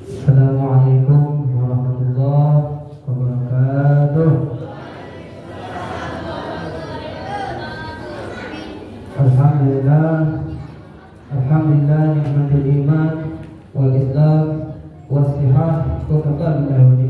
Assalamualaikum warahmatullahi wabarakatuh. Alhamdulillah, alhamdulillah nikmatul iman wal islam was sihah wa qadarillahi.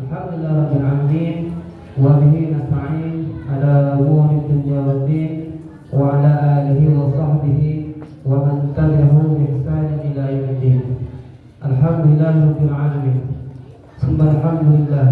Alhamdulillah rabbil alamin wa bihi nasta'in ala umuri dunya waddin wa ala alihi wa sahbihi wa man tabi'ahu bi ihsan ila yaumiddin. Alhamdulillah rabbil alamin. Alhamdulillah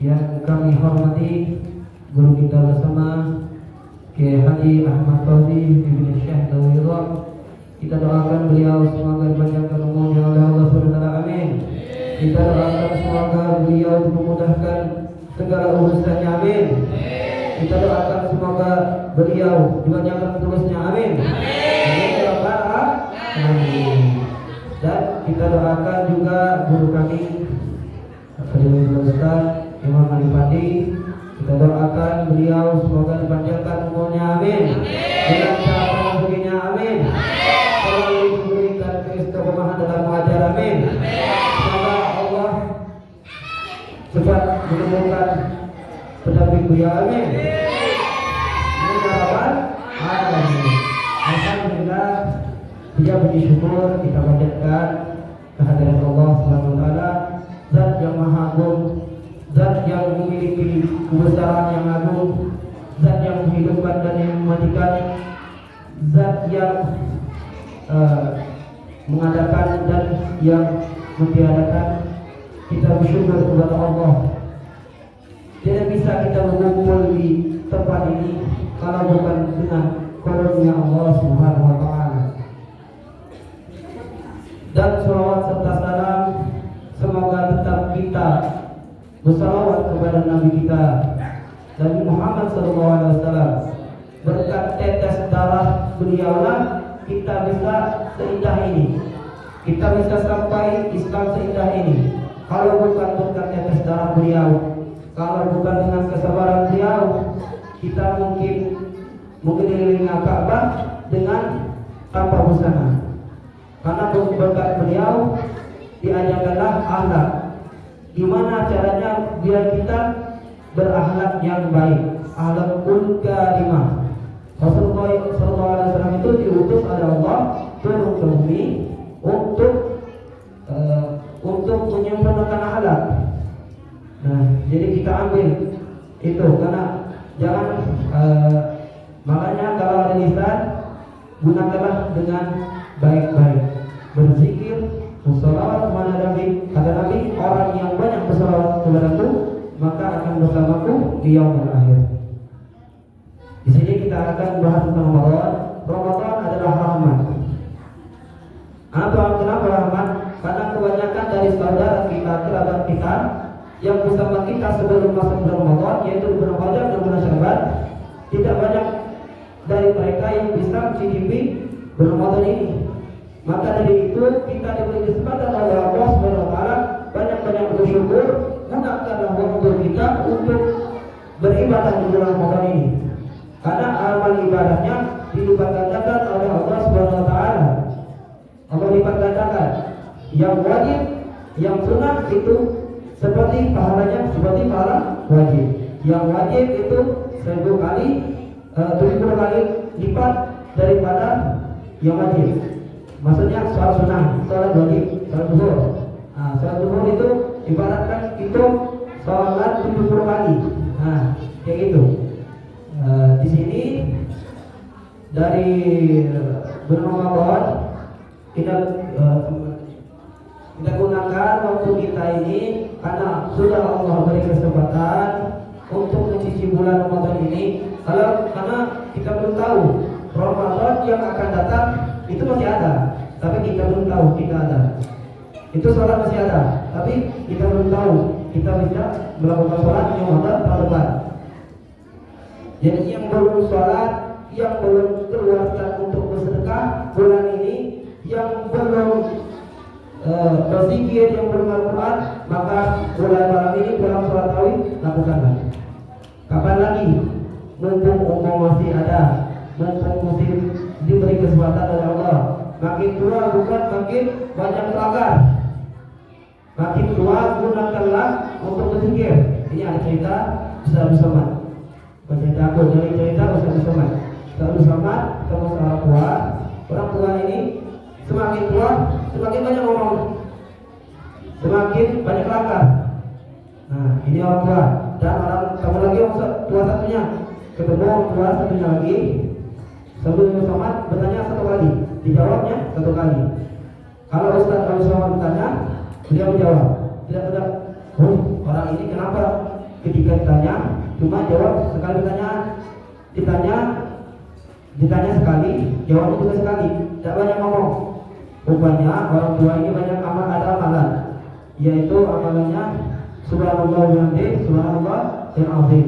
yang kami hormati guru kita bersama Kiai Haji Ahmad Fauzi bin Syekh Dawirah. Kita doakan beliau semoga dipanjangkan umurnya oleh Allah SWT. Amin. Kita doakan semoga beliau dimudahkan segala urusannya. Amin. Kita doakan semoga beliau dipanjangkan tugasnya. Amin. Amin. Dan kita doakan juga guru kami Fadilul Ustaz Imam Adipati. Kita doakan beliau semoga dipanjangkan umurnya. Amin. Dengan cara rezekinya. Amin. Selalu diberikan keistiqomahan dalam mengajar. Amin. Semoga Allah cepat menemukan pendamping beliau. Amin. Amin. Alhamdulillah, dia puji syukur kita panjatkan kehadiran Allah Subhanahu wa taala, Zat yang Maha Agung, Zat yang memiliki kebesaran yang agung, Zat yang menghidupkan dan yang mematikan, Zat yang mengadakan dan yang mentiadakan. Kita bersyukur kepada Allah. Tidak bisa kita mengumpul di tempat ini kalau bukan dengan karunia Allah Subhanahu wa taala. Dan salawat serta salam semoga tetap kita bersalawat kepada Nabi kita Nabi Muhammad SAW. Berkat tetes darah beliaulah kita bisa seindah ini, kita bisa sampai Islam seindah ini. Kalau bukan berkat tetes darah beliau, kalau bukan dengan kesabaran beliau, kita mungkin mengelilingi Ka'bah dengan tanpa busana. Karena berkat beliau diajarkanlah akhlak. Gimana caranya biar kita berakhlak yang baik, akhlakul karimah. Rasulullah SAW itu diutus oleh Allah turun ke bumi untuk menyempurnakan akhlak. Nah, jadi kita ambil itu karena jangan makanya kalau ada lisan gunakanlah dengan baik-baik, berzikir, bersalawat kepada Nabi. Kata Nabi, orang yang banyak bersalawat kepadaku maka akan bersamaku di yaumul akhir. Di sini kita akan bahas tentang Ramadan. Ramadan adalah rahmat. Kenapa rahmat? Karena kebanyakan dari saudara kita, kerabat kita yang bersama kita sebelum masuk bulan Ramadan, yaitu bulan Rajab dan bulan Syawal, tidak banyak dari mereka yang bisa mencicipi bulan Ramadan ini. Maka dari itu kita diberi kesempatan oleh Allah Subhanahu wa taala banyak-banyak bersyukur, gunakanlah waktu kita untuk beribadah di bulan Ramadan ini. Karena amal ibadahnya dilipat gandakan oleh Allah Subhanahu wa taala. Allah lipat gandakan yang wajib, yang sunnah itu seperti pahalanya seperti pahala wajib. Yang wajib itu 1000 kali 70 kali lipat daripada yang wajib. Maksudnya sholat sunnah, sholat wajib, sholat zuhur. Nah, sholat zuhur itu ibaratkan itu sholat 70 kali. Nah, kayak gitu. Di sini dari bulan Ramadan kita gunakan waktu kita ini karena sudah Allah beri kesempatan untuk mencicipi bulan Ramadan ini. Karena kita belum tahu Ramadan yang akan datang itu masih ada, tapi kita belum tahu kita ada. Itu sholat masih ada, tapi kita belum tahu kita bisa melakukan sholat di Ramadan tahun depan. Jadi yang belum sholat, yang belum keluarkan untuk bersedekah bulan ini, yang belum berzikir, yang belum Al-Quran, maka bulan malam ini dalam sholat tarawih lakukanlah. Kapan lagi? Mumpung masih ada, mumpung masih diberi kesempatan oleh Allah. Makin tua bukan makin banyak melanggar. Makin tua gunakanlah untuk berzikir. Ini ada cerita Ustaz Somad. Cerita aku dari cerita Ustaz Somad. Ustaz Somad ketemu orang tua. Orang tua ini semakin tua semakin banyak ngomong, semakin banyak melanggar. Nah, ini orang tua. Dan orang kamu lagi orang tua satunya ketemu orang tua satunya lagi. Sebelum Somad bertanya satu kali, dijawabnya satu kali. Kalau Ustaz Somad bertanya, dia menjawab. Tidak, orang ini kenapa ketika ditanya cuma jawab sekali pertanyaan, ditanya sekali, jawabnya juga sekali, tidak banyak ngomong. Rupanya orang tua ini banyak ada amalan, yaitu amalannya subhanallah bihamdihi subhanallahil azim,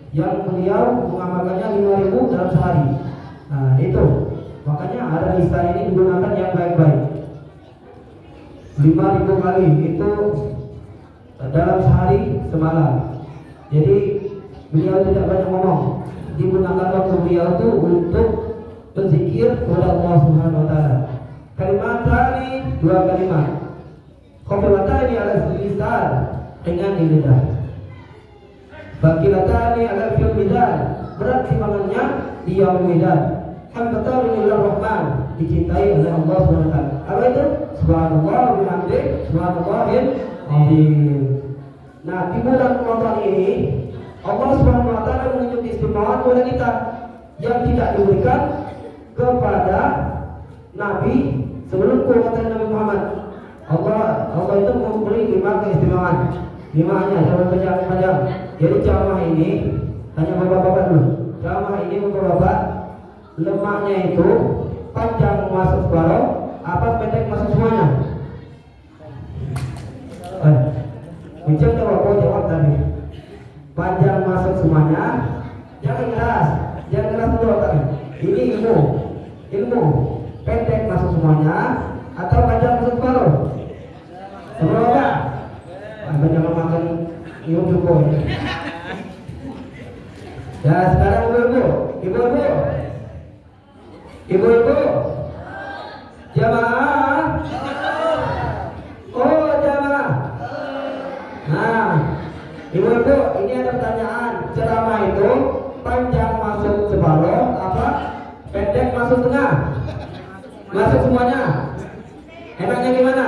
yang beliau mengamalkannya 5.000 dalam sehari. Nah itu makanya ada lista ini digunakan yang baik-baik. 5.000 kali itu dalam sehari semalam. Jadi beliau tidak banyak ngomong, digunakan waktu beliau itu untuk berzikir kepada Allah Subhanahu wa taala. Kalimat tadi 2 kalimat. Qafilatani ala lisan, ringan di lidah. Baqilatani ala fil mizan, berat timbangannya di yaumul mizan. Hamdatani lillah rahman, dicintai oleh Allah Subhanahu wa taala. Apa itu? Subhanallah bihamdihi subhanallahil azim. Nah, di bulan Ramadan ini Allah Subhanahu wa taala menunjuk keistimewaan kepada kita yang tidak diberikan kepada nabi sebelumku, kata Nabi Muhammad. Allah itu memberi 5 keistimewaan. 5-nya jangan panjang. Jadi ceramah ini hanya bapak-bapak dulu. Ceramah ini bapak-bapak, lemaknya itu panjang masuk separuh, apa pendek masuk semuanya? Ucap bapak jawab tadi. Panjang masuk semuanya, jangan keras dulu tadi. Ini ilmu. Pendek masuk semuanya atau panjang masuk separuh? Seberapa? Banyak makan ibu-ibu. Ya sekarang ibu-ibu, jamaah. Oh jamaah. Nah, ibu-ibu, ini ada pertanyaan. Ceramah itu panjang masuk separuh, apa? Pendek masuk tengah? Masuk semuanya? Enaknya gimana?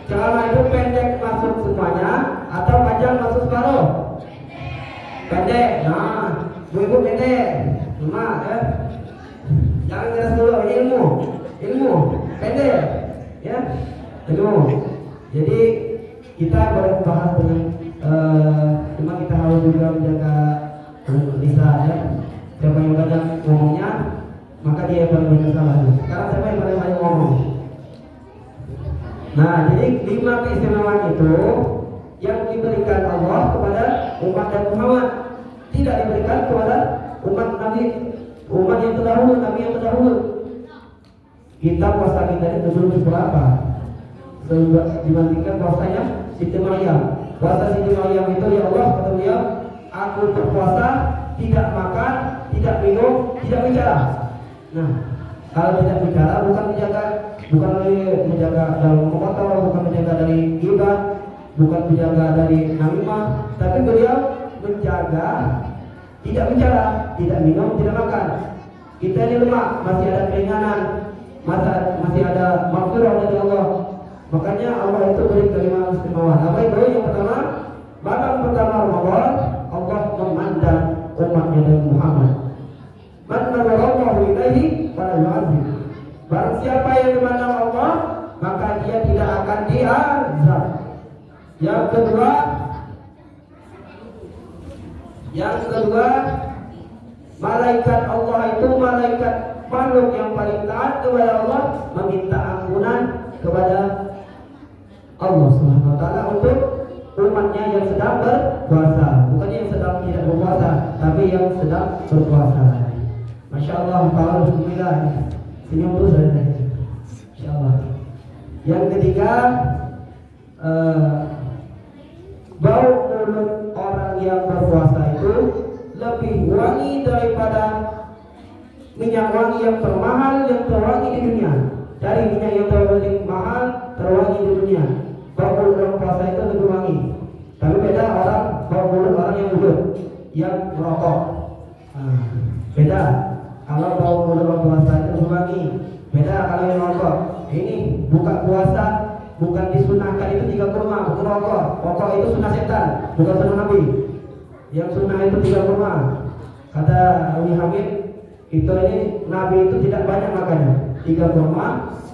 Ceramah itu pendek masuk semuanya atau panjang masuk separuh? Pendek. Nah, ibu pendek. Cuma jangan keras dulu. Ini ilmu. Pendek. Ya, ilmu. Jadi kita boleh bahas dengan cuma kita harus juga menjaga lisan ya. Siapa yang banyak ngomongnya, maka dia paling banyak salah. Sekarang siapa yang paling banyak ngomong? Nah, jadi 5 keistimewaan itu yang diberikan Allah kepada umat Nabi Muhammad, tidak diberikan kepada umat yang terdahulu, nabi yang terdahulu. Kita puasa kita ini belum seberapa dibandingkan puasanya Siti Maryam. Puasa Siti Maryam itu, ya Allah kata beliau, aku berpuasa tidak makan, tidak minum, tidak bicara. Nah, kalau tidak bicara bukan menjaga dalam kotor, bukan menjaga dari ghibah, bukan menjaga dari namimah, tapi beliau menjaga tidak bicara, tidak minum, tidak makan. Kita ini lemah, masih ada keringanan, masih ada maghfirah dari Allah. Makanya Allah itu beri kalimat istimewa. Apa itu? Yang pertama, malam pertama Ramadan, Allah memandang umatnya Nabi Muhammad. Man nazarallahu ilaihi fala yu'adzib. Barang siapa yang dimandang Allah, maka dia tidak akan diazab. Yang kedua, malaikat Allah itu malaikat makhluk yang paling taat kepada Allah, meminta ampunan kepada Allah Subhanahu wa taala untuk umatnya yang sedang berpuasa, bukan yang sedang tidak berpuasa, tapi yang sedang berpuasa. Masya Allah, alhamdulillah. Senyum terus saja. Masya Allah. Yang ketiga, bau mulut orang yang berpuasa itu lebih wangi daripada minyak wangi yang termahal yang terwangi di dunia. dari minyak yang paling mahal terwangi di dunia. Bau mulut orang puasa itu lebih wangi. Tapi beda orang bau mulut orang yang mulut, yang merokok. Beda. Kalau bau mulut orang puasa itu lebih wangi. Beda kalau yang merokok. Ini buka puasa bukan disunahkan itu 3 kurma, bukan rokok. Rokok itu sunnah setan, bukan sunnah Nabi. Yang sunnah itu 3 kurma. Kata Umi Hamid, kita ini Nabi itu tidak banyak makannya, 3 kurma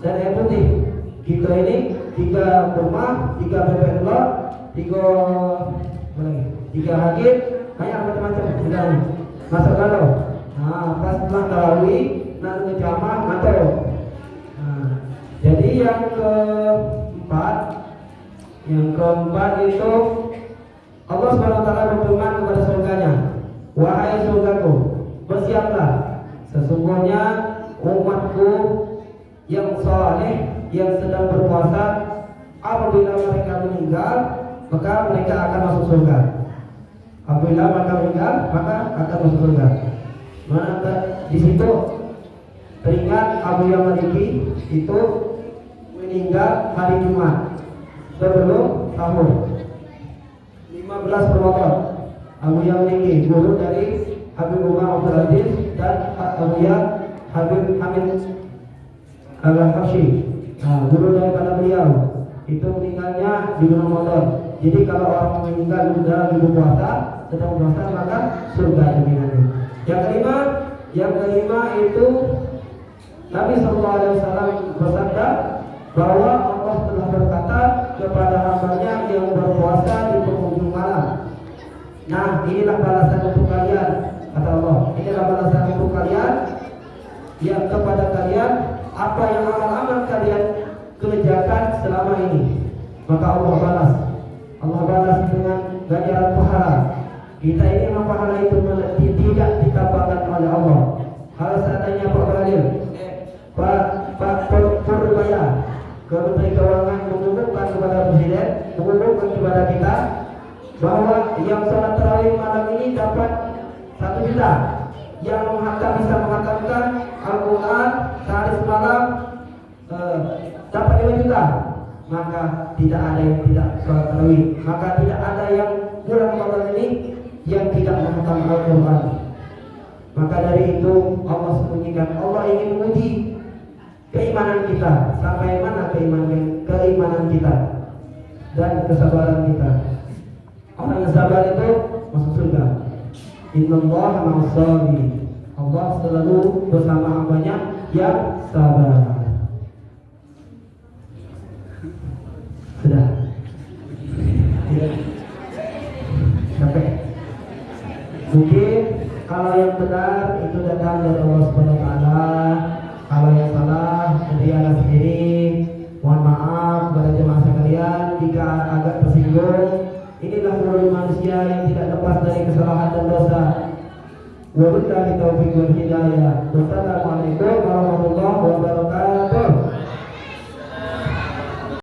dan air putih. Kita ini 3 kurma, 3 bebek telur, 3 hagit, banyak macam-macam. Sudah masuk kalau. Pas setelah tarawih, nanti jamaah atau. Jadi yang keempat itu Allah Subhanahu wa taala berfirman kepada surganya, "Wahai surgaku, bersiaplah, sesungguhnya umatku yang saleh yang sedang berpuasa, apabila mereka meninggal, maka mereka akan masuk surga." Apabila mereka meninggal, maka akan masuk surga. Mana di situ teringat Abu Yamaliki itu meninggal hari Jumat sebelum tahun 15 Ramadan. Abu Yamaliki guru dari Habib Umar Abdul Aziz dan Abu Habib Hamid Al-Hashi, guru daripada beliau, itu meninggalnya di bulan Ramadan. Jadi kalau orang meninggal dalam ibu puasa, sedang puasa, maka surga jaminannya. Yang kelima itu Nabi SAW bersabda bahwa Allah telah berkata kepada hamba-Nya yang berpuasa di penghujung malam. Nah, inilah balasan untuk kalian, kata Allah. Inilah balasan untuk kalian, yang kepada kalian apa yang amal-amal kalian kerjakan selama ini. Maka Allah balas. Allah balas dengan ganjaran pahala. Kita ini memang pahala itu tidak ditambahkan oleh Allah. Kalau seandainya Pak Balil, Pak Purbaya, Kementerian Keuangan mengumumkan kepada Presiden, mengumumkan kepada kita bahwa yang sholat tarawih malam ini dapat 1 juta, yang bisa menghatamkan Al-Quran sehari semalam dapat 5 juta, maka tidak ada yang tidak sholat tarawih, maka tidak ada yang bulan Ramadan ini yang tidak menghatam Al-Quran. Maka dari itu Allah sembunyikan, Allah ingin menguji keimanan kita, sampai mana keimanan kita dan kesabaran kita. Orang yang sabar itu masuk surga. Innallaha ma'as-sabirin. Allah selalu bersama hamba-Nya yang sabar. Sudah. Sampai. Mungkin kalau yang benar itu datang dari Allah Subhanahu wa taala. Kalau yang salah dari anak sendiri. Mohon maaf kepada jemaah sekalian jika agak tersinggung. Inilah nurul manusia yang tidak lepas dari kesalahan dan dosa. Wabillahi taufiq wal hidayah. Wassalamualaikum warahmatullahi wabarakatuh.